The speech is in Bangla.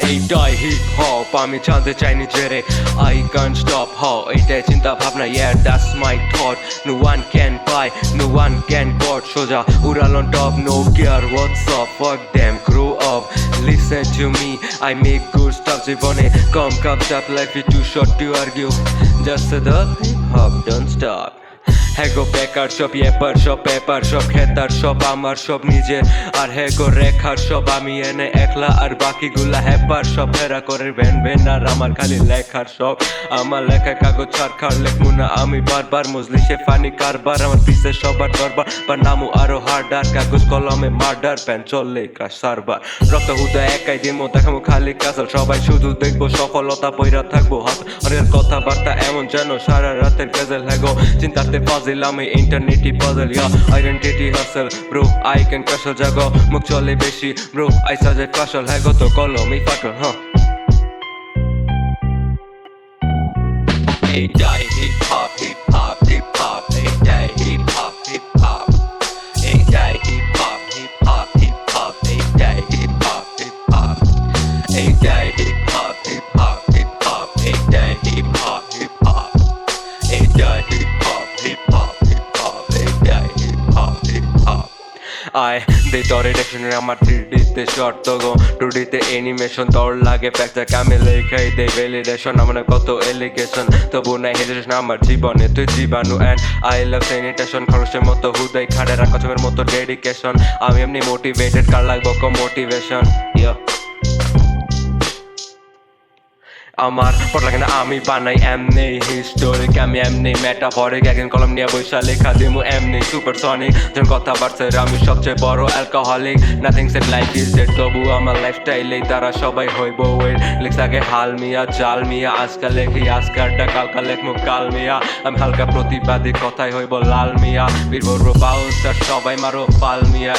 এইটাই হিপ হপ আমি জানতে চাই নিজেরে I can't stop how এইটাই চিন্তা ভাবনা yeah that's my thought no one can buy no one can bought সোজা উড়াল on top no care what's up fuck them grow up listen to me I make good stuff জীবনে কম cup up life is too short to argue just say the hip hop don't stop হ্যাগো বেকার সব এপার সব পেপার সব খেতার সব আমার সব নিজের আর হ্যাগো রেখার সব আমি এনে একলা আর বাকিগুলা হ্যাপার সব হেরা করে ভ্যান ভ্যান আর আমার খালি লেখার সব আমার লেখা কাগজ ছাড়খার লেখমু না আমি বারবার মজলি সে ফানি কারবার আমার পিছে সবার দরবার বা নামু আরো হার্ডার কাগজ কলমে মার্ডার প্যান চললে কাজ সারবার রক্ত হুদা একাই দিমো দেখামো খালি কাজল সবাই শুধু দেখবো সফলতা পইরা থাকবো হাত অনেক কথাবার্তা এমন যেন সারা রাতের গেজেল হ্যাগো চিন্তাতে আমি ইন্টারনেটই পাজল ইয়া আইডেন্টিটি হাসল ব্রো আই ক্যান কাশল জাগো মুখ চলে বেশি ব্রো আই সাজে কাশল হ্যাগো তো কলমই ফাটল এইটাই hip hop hip hop hip hop এইটাই হিপ হপ হিপ হপ এইটাই hip hop hip hop hip hop এইটাই হিপ হপ হিপ হপ এইটাই hip hop hip hop hip hop এইটাই হিপ হপ হিপ হপ এইটাই হিপ হপ হিপ হপ আয় দে তোরে ডিরেকশনে আমার 3D তে শর্ট তো গো 2D তে অ্যানিমেশন তোর লাগে প্যাকটা আমি লেখাই দে ভ্যালিডেশন আমার কত এলিগেশন তবু নাই হেজিটেশন আমার জীবনে তুই জীবাণু এন্ড আই লাভ স্যানিটেশন খরচের মতো হুদাই খাড়ে রাখা চোখের মতো ডেডিকেশন আমি এমনি মোটিভেটেড কার লাগবো কম মোটিভেশন আমার পট লাগে না আমি বানাই এমনি হিস্টোরিক আমি এমনি মেটাফরিক একদিন কলম নিয়ে বৈশা লেখা দিমু এমনি সুপারসনিক যখন কথা বাড়ছে আমি সবচেয়ে বড় alcoholic nothing set life is dead তবু আমার লাইফস্টাইলেই তারা সবাই হইব ওয়েট লিখস আগে হাল মিয়া জাল মিয়া আজকাল লেখি আজকালটা কালকা লেখমু কাল মিয়া আমি হালকা প্রতিবাদী কথাই হইব লাল মিয়া বীরবর বাউন্সার সবাই মারো পাল মিয়া